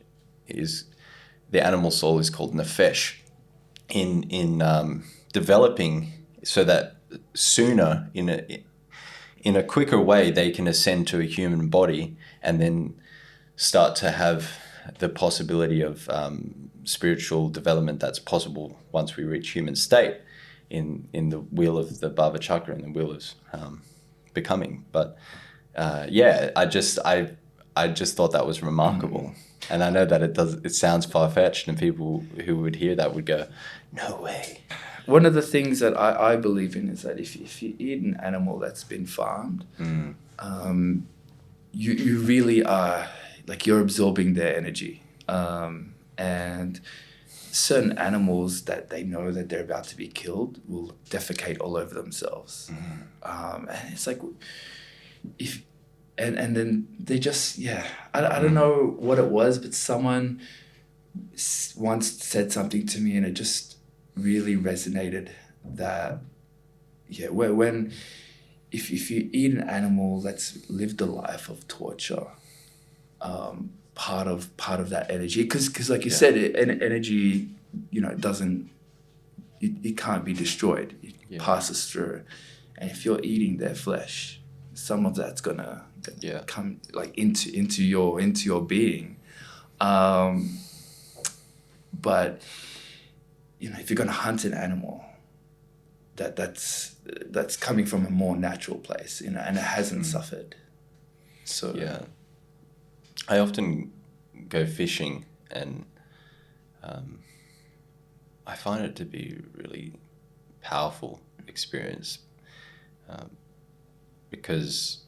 is the animal soul is called nefesh, in developing, so that sooner in a quicker way they can ascend to a human body and then start to have the possibility of spiritual development that's possible once we reach human state in the wheel of the Bhava Chakra and the wheel of becoming. But I just thought that was remarkable. And I know that it sounds far-fetched, and people who would hear that would go, no way. One of the things that I believe in is that if you eat an animal that's been farmed, you really are, like, you're absorbing their energy. And certain animals that they know that they're about to be killed will defecate all over themselves. And it's like, and then they just, I don't know what it was, but someone once said something to me and it just really resonated that, when if you eat an animal that's lived a life of torture, part of that energy, because like you said, energy, it can't be destroyed. It passes through, and if you're eating their flesh, some of that's gonna come like into your being. But if you're gonna hunt an animal, that's coming from a more natural place, and it hasn't suffered. So I often go fishing, and I find it to be really powerful experience, because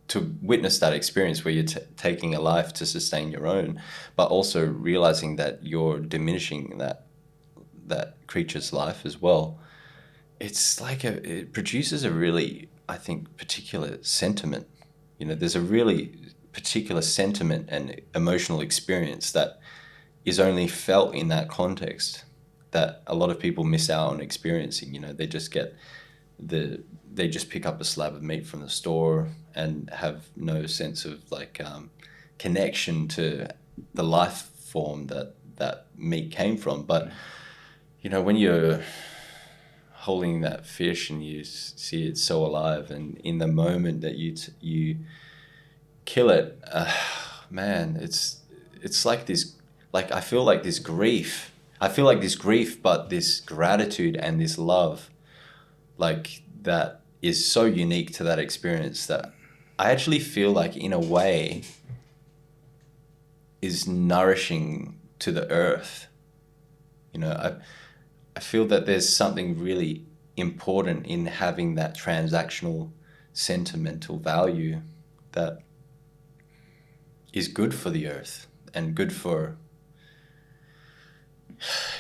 to witness that experience where you're taking a life to sustain your own, but also realizing that you're diminishing that creature's life as well. It's like it produces a really, I think, particular sentiment. There's a really particular sentiment and emotional experience that is only felt in that context, that a lot of people miss out on experiencing. They just pick up a slab of meat from the store and have no sense of connection to the life form that meat came from. But when you're holding that fish and you see it so alive, and in the moment that you kill it, man, it's like this, I feel like this grief, but this gratitude and this love, that is so unique to that experience, that I actually feel like in a way is nourishing to the earth. I feel that there's something really important in having that transactional sentimental value that is good for the earth and good for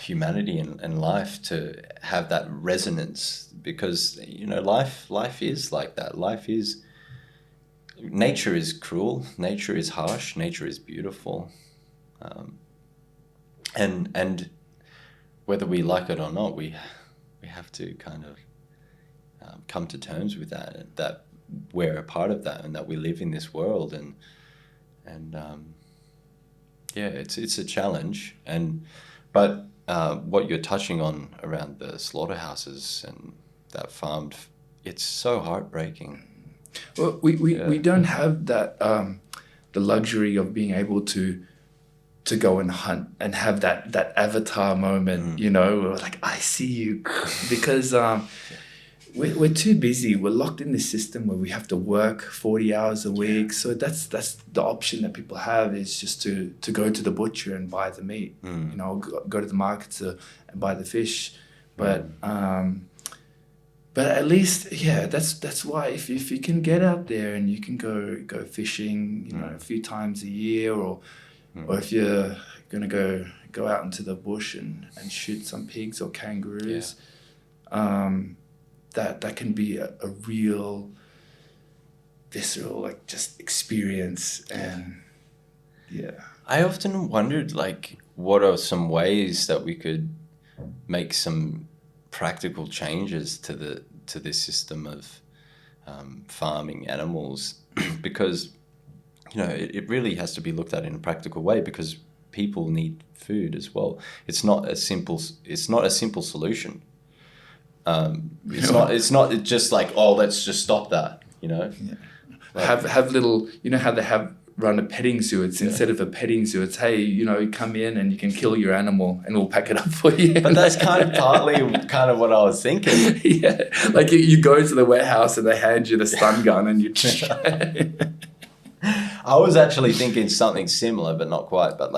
humanity and life, to have that resonance, because life is like that. Nature is cruel, nature is harsh, nature is beautiful, and whether we like it or not, we have to kind of come to terms with that we're a part of that, and that we live in this world, and it's a challenge. But what you're touching on around the slaughterhouses and that farmed, it's so heartbreaking. Well, we don't have that the luxury of being able to go and hunt and have that avatar moment, where like, I see you, because we're too busy. We're locked in this system where we have to work 40 hours a week. So that's the option that people have, is just to go to the butcher and buy the meat, go to the market and buy the fish. But at least, that's why if you can get out there and you can go fishing, a few times a year, or if you're going to go out into the bush and shoot some pigs or kangaroos, that can be a real visceral, just experience. And I often wondered, what are some ways that we could make some practical changes to this system of farming animals, because it really has to be looked at in a practical way, because people need food as well. It's not a simple solution. It's not just let's just stop that. Have little, how they have run a petting zoo. It's instead of a petting zoo, it's, hey, come in and you can kill your animal and we'll pack it up for you. But that's partly what I was thinking. You go to the warehouse and they hand you the stun gun and you. I was actually thinking something similar, but not quite. But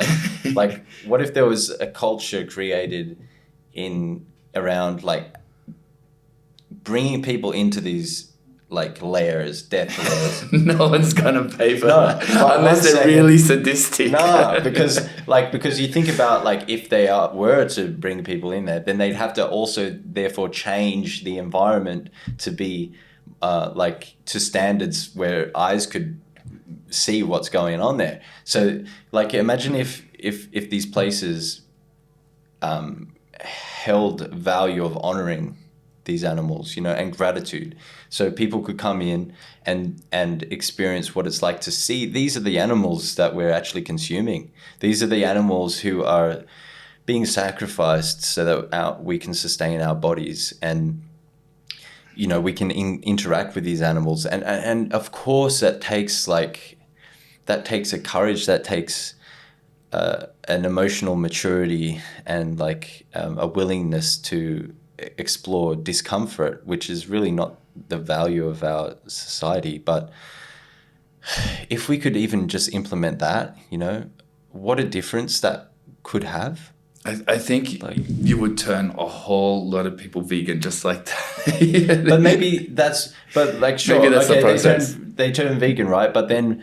what if there was a culture created around bringing people into these layers, death layers. No one's gonna pay for that unless they're really sadistic. No, because you think about if they were to bring people in there, then they'd have to also therefore change the environment to be to standards where eyes could see what's going on there. So imagine if these places held value of honoring these animals, you know, and gratitude. So people could come in and experience what it's like to see these are the animals that we're actually consuming. These are the animals who are being sacrificed so that we can sustain our bodies, and you know, we can interact with these animals. And of course that takes a courage, that takes an emotional maturity, and a willingness to explore discomfort, which is really not the value of our society. But if we could even just implement that, you know, what a difference that could have. I think you would turn a whole lot of people vegan just like that. But maybe that's, but like, sure, maybe that's okay, the process. they turn vegan, right? But then,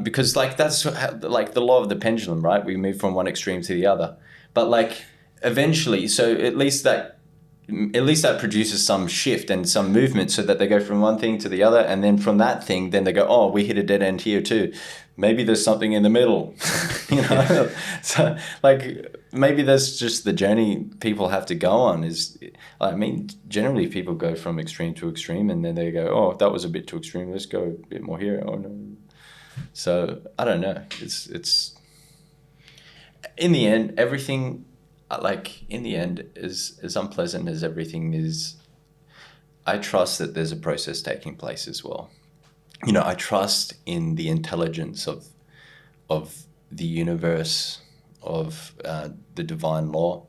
because like that's like the law of the pendulum, right? We move from one extreme to the other. But like eventually, so at least that produces some shift and some movement, so that they go from one thing to the other, and then from that thing, then they go, oh, we hit a dead end here too. Maybe there's something in the middle, you know. So like maybe that's just the journey people have to go on. I mean, generally people go from extreme to extreme, and then they go, oh, that was a bit too extreme. Let's go a bit more here. Oh no. So I don't know. It's in the end, everything. Like in the end, as unpleasant as everything is, I trust that there's a process taking place as well. You know, I trust in the intelligence of the universe, of the divine law.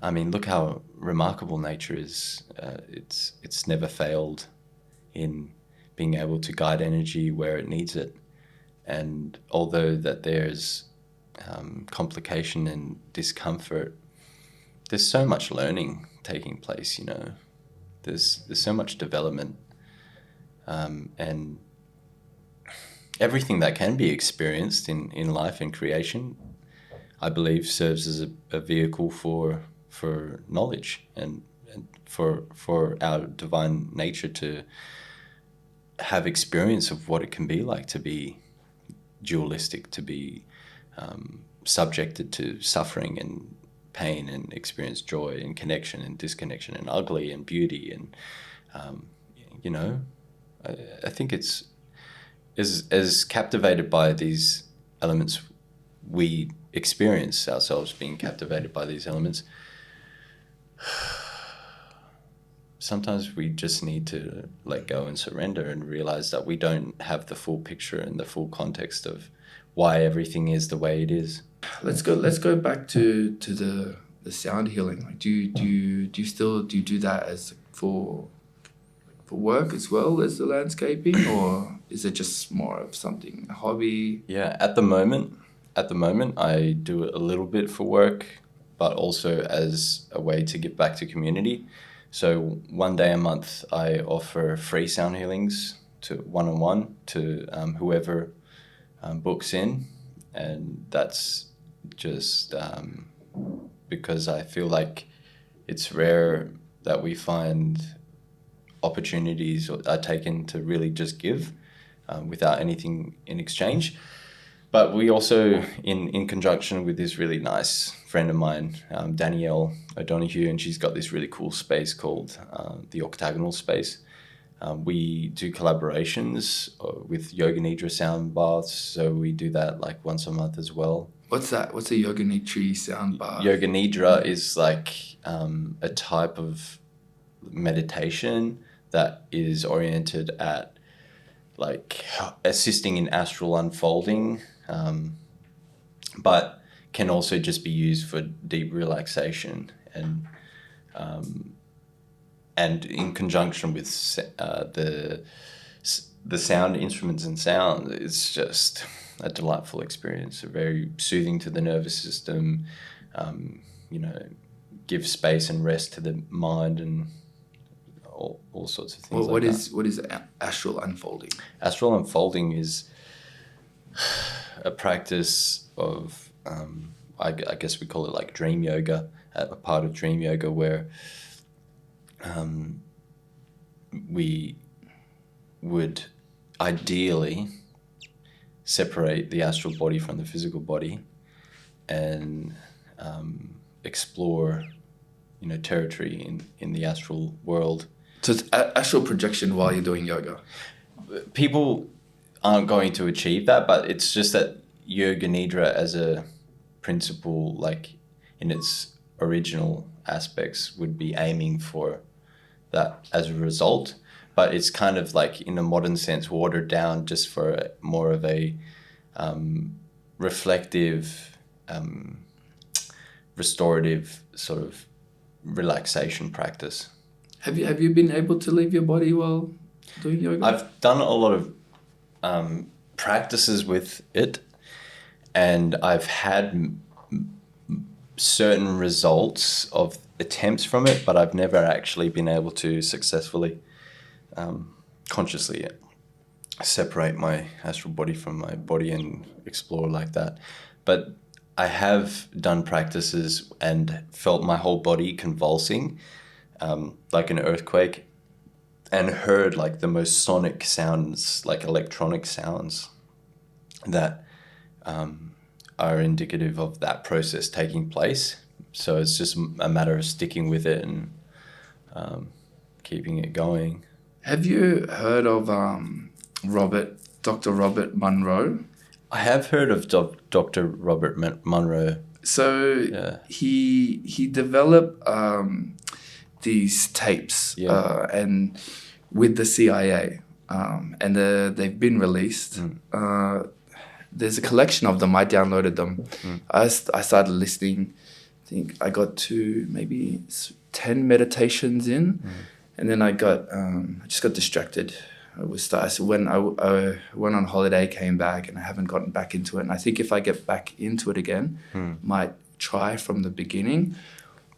I mean, look how remarkable nature is. It's never failed in being able to guide energy where it needs it. And although that there's complication and discomfort, there's so much learning taking place, you know. There's so much development, and everything that can be experienced in life and creation, I believe, serves as a vehicle for knowledge and for our divine nature to have experience of what it can be like to be dualistic, to be subjected to suffering and pain, and experience joy and connection and disconnection and ugly and beauty. And you know, I think it's as captivated by these elements we experience ourselves being captivated by these elements. Sometimes we just need to let go and surrender and realize that we don't have the full picture and the full context of why everything is the way it is. Let's go back to the sound healing. Like, do you do that as for work as well as the landscaping, or is it just more of something, a hobby? Yeah, at the moment I do it a little bit for work, but also as a way to give back to community. So one day a month I offer free sound healings to one-on-one to whoever books in, and that's just because I feel like it's rare that we find opportunities are taken to really just give without anything in exchange. But we also, in conjunction with this really nice friend of mine, Danielle O'Donoghue, and she's got this really cool space called the Octagonal Space. We do collaborations with Yoga Nidra sound baths, so we do that like once a month as well. What's that? What's a Yoga Nidra sound bath? Yoga Nidra is like a type of meditation that is oriented at like assisting in astral unfolding, but can also just be used for deep relaxation, and in conjunction with the sound instruments and sound, it's just a delightful experience, very soothing to the nervous system, you know, give space and rest to the mind, and all sorts of things. Well, what is astral unfolding? Astral unfolding is a practice of, I guess we call it like dream yoga, a part of dream yoga where we would ideally separate the astral body from the physical body and explore, territory in the astral world. So it's astral projection while you're doing yoga. People aren't going to achieve that, but it's just that yoga nidra as a principle, like in its original aspects, would be aiming for that as a result. But it's kind of like, in a modern sense, watered down just for more of a reflective, restorative sort of relaxation practice. Have you been able to leave your body while doing yoga? I've done a lot of practices with it, and I've had certain results of attempts from it, but I've never actually been able to successfully consciously separate my astral body from my body and explore like that. But I have done practices and felt my whole body convulsing, like an earthquake, and heard like the most sonic sounds, like electronic sounds that are indicative of that process taking place. So it's just a matter of sticking with it and keeping it going. Have you heard of Dr. Robert Monroe? I have heard of Dr. Robert Monroe. So Yeah. he developed these tapes and with the CIA, and they've been released. There's a collection of them. I downloaded them. I started listening. I think I got to maybe 10 meditations in, and then I just got distracted. When I went on holiday, came back, and I haven't gotten back into it. And I think if I get back into it again, might try from the beginning.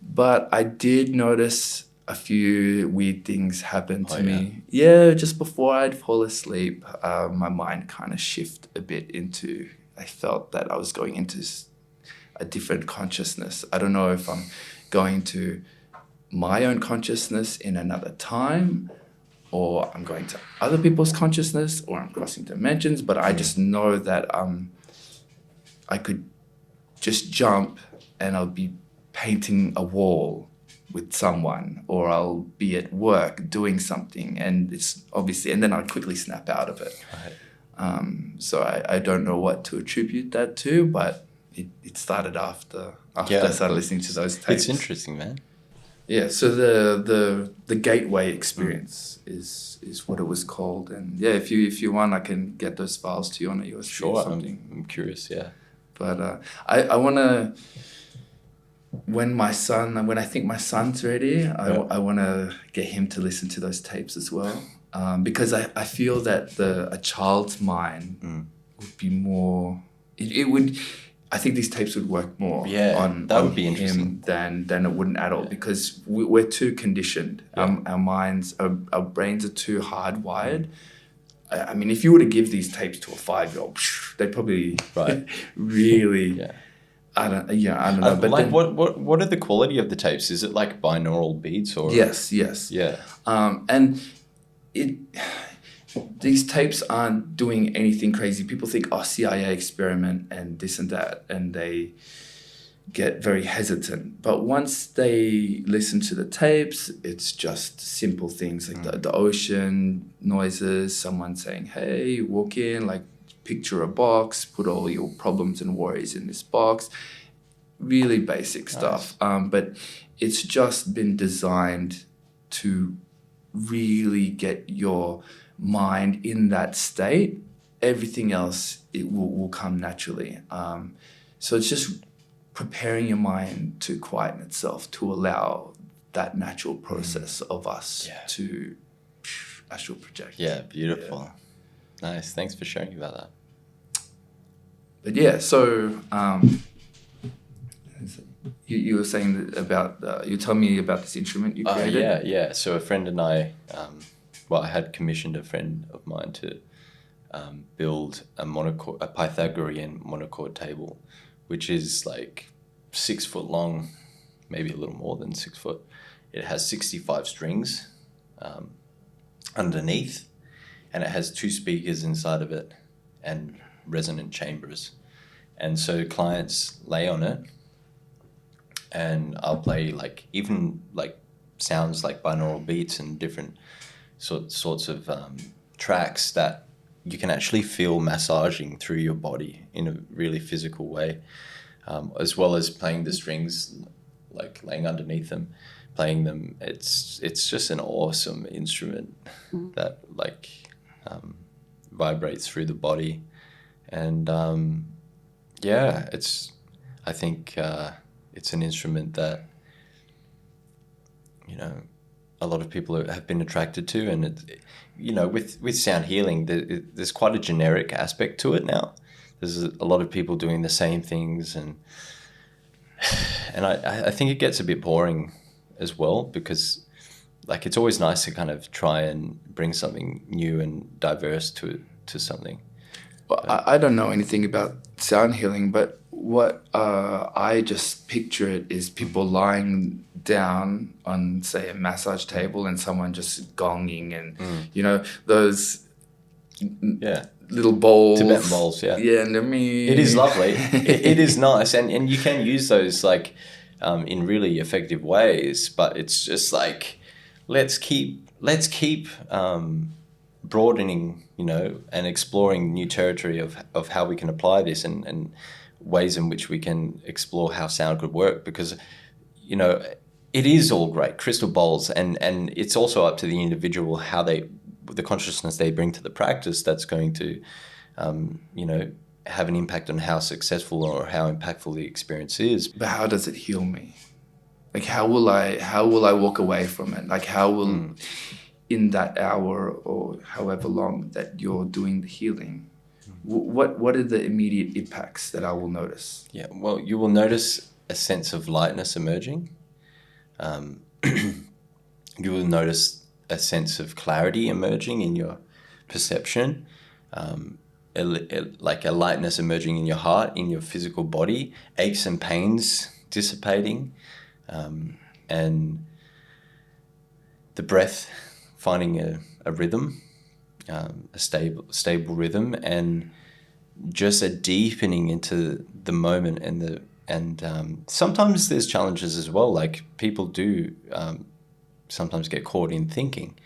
But I did notice a few weird things happen to me. Yeah, just before I'd fall asleep, my mind kind of shift a bit into, I felt that I was going into a different consciousness. I don't know if I'm going to my own consciousness in another time, or I'm going to other people's consciousness, or I'm crossing dimensions, but I just know that I could just jump and I'll be painting a wall with someone, or I'll be at work doing something, and it's obviously, and then I'll quickly snap out of it. Right. So I don't know what to attribute that to, but it started after I started listening to those tapes. It's interesting, man. Yeah, so the gateway experience is what it was called, and yeah, if you want, I can get those files to you on a USB Sure, or something. I'm curious, yeah. But I want to, when I think my son's ready, I want to get him to listen to those tapes as well, because I feel that a child's mind would be more. It would. I think these tapes would work more on would be him than it would an adult, because we're too conditioned. Our minds, our brains are too hardwired. I mean, if you were to give these tapes to a 5-year-old, they'd probably really. Yeah. I don't know. But like, what are the quality of the tapes? Is it like binaural beats or? Yes. Yeah. And these tapes aren't doing anything crazy. People think, CIA experiment and this and that, and they get very hesitant. But once they listen to the tapes, it's just simple things like the ocean noises, someone saying, hey, walk in, like picture a box, put all your problems and worries in this box. Really basic stuff. But it's just been designed to really get your mind in that state. Everything else, it will come naturally. So it's just preparing your mind to quieten itself, to allow that natural process of us to astral project. Yeah, beautiful. Yeah. Nice. Thanks for sharing about that. But yeah, so you were saying about, you told me about this instrument you created. Yeah. So a friend and I, I had commissioned a friend of mine to build a Pythagorean monochord table, which is like 6 foot long, maybe a little more than 6 foot. It has 65 strings underneath, and it has 2 speakers inside of it and resonant chambers. And so clients lay on it and I'll play like even like sounds like binaural beats and different sorts of tracks that you can actually feel massaging through your body in a really physical way, as well as playing the strings, like laying underneath them, playing them. It's just an awesome instrument that like vibrates through the body, and I think it's an instrument that, you know, a lot of people have been attracted to, and it, you know, with sound healing, there's quite a generic aspect to it now. There's a lot of people doing the same things, and I think it gets a bit boring as well, because like it's always nice to kind of try and bring something new and diverse to something. Well, I don't know anything about sound healing, but what I just picture it is people lying down on, say, a massage table and someone just gonging and, you know, those little bowls. Tibetan bowls, yeah. Yeah, and I mean... It is lovely. it is nice, and you can use those like in really effective ways, but it's just like, let's keep broadening, you know, and exploring new territory of how we can apply this, and ways in which we can explore how sound could work, because, you know, it is all great, crystal bowls, and it's also up to the individual how the consciousness they bring to the practice that's going to, you know, have an impact on how successful or how impactful the experience is. But how does it heal me? Like, how will I walk away from it? Like, how will, in that hour or however long that you're doing the healing, what are the immediate impacts that I will notice? Yeah, well, you will notice a sense of lightness emerging. You will notice a sense of clarity emerging in your perception, like a lightness emerging in your heart, in your physical body, aches and pains dissipating, and the breath finding a rhythm, a stable rhythm, and just a deepening into the moment, and sometimes there's challenges as well. Like people do sometimes get caught in thinking,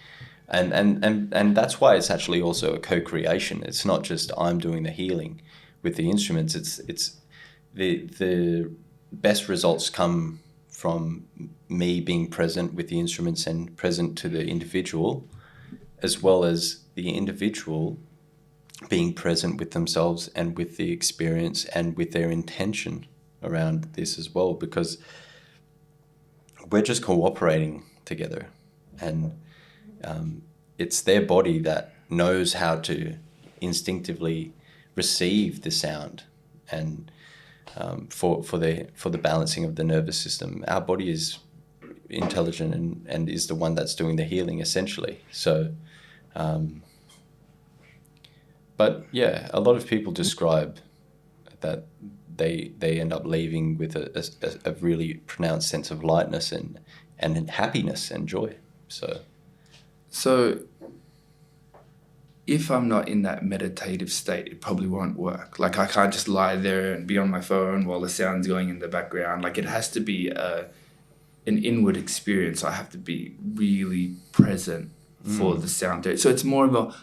and that's why it's actually also a co-creation. It's not just I'm doing the healing with the instruments. It's the best results come from me being present with the instruments and present to the individual, as well as the individual being present with themselves and with the experience and with their intention around this as well, because we're just cooperating together, and it's their body that knows how to instinctively receive the sound, and for the balancing of the nervous system. Our body is intelligent and is the one that's doing the healing essentially. So but yeah, a lot of people describe that they end up leaving with a really pronounced sense of lightness and happiness and joy. So if I'm not in that meditative state, it probably won't work. Like I can't just lie there and be on my phone while the sound's going in the background. Like it has to be an inward experience. I have to be really present for the sound. So it's more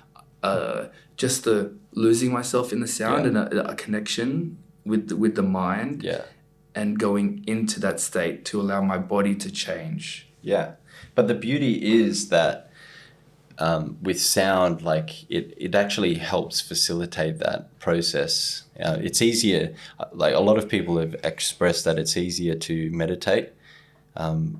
of just the losing myself in the sound and a connection with the mind, and going into that state to allow my body to change. Yeah, but the beauty is that with sound, like it actually helps facilitate that process. It's easier, like a lot of people have expressed that it's easier to meditate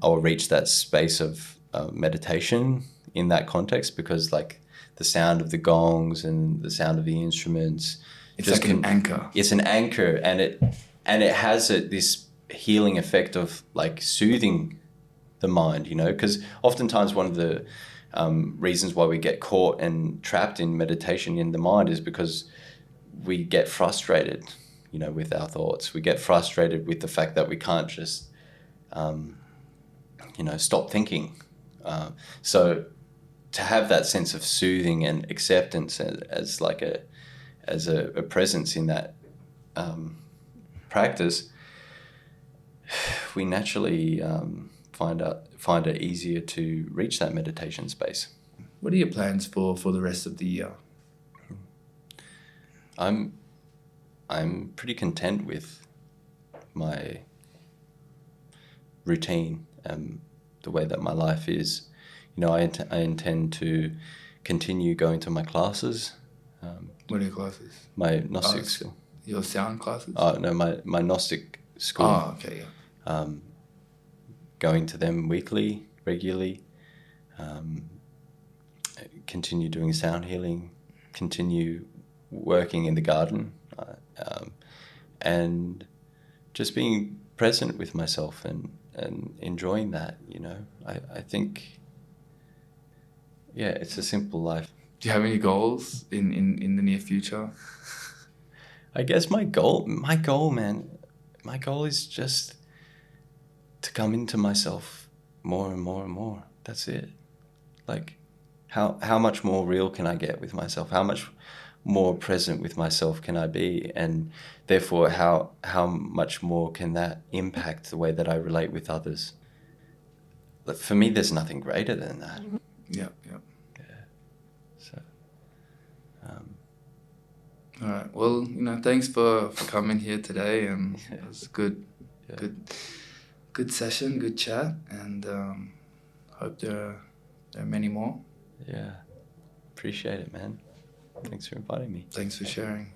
or reach that space of meditation in that context, because like the sound of the gongs and the sound of the instruments, it's like an anchor. It's an anchor, and it has this healing effect of like soothing the mind, you know, because oftentimes one of the reasons why we get caught and trapped in meditation in the mind is because we get frustrated, you know, with our thoughts. We get frustrated with the fact that we can't just, you know, stop thinking. So to have that sense of soothing and acceptance as a presence in that practice we naturally find it easier to reach that meditation space. What are your plans for the rest of the year? I'm pretty content with my routine and the way that my life is. You know, I intend to continue going to my classes. What are your classes? My Gnostic school. Your sound classes? Oh, no, my Gnostic school. Oh, okay, yeah. Going to them weekly, regularly. Continue doing sound healing. Continue working in the garden. And just being present with myself and enjoying that, you know. I think, yeah, it's a simple life. Do you have any goals in the near future? I guess my goal, man, my goal is just to come into myself more and more and more. That's it. Like, how much more real can I get with myself? How much more present with myself can I be? And therefore, how much more can that impact the way that I relate with others? Like, for me, there's nothing greater than that. Yeah. So, all right. Well, you know, thanks for coming here today, and it was a good session, good chat, and hope there are many more. Yeah, appreciate it, man. Thanks for inviting me. Thanks for sharing.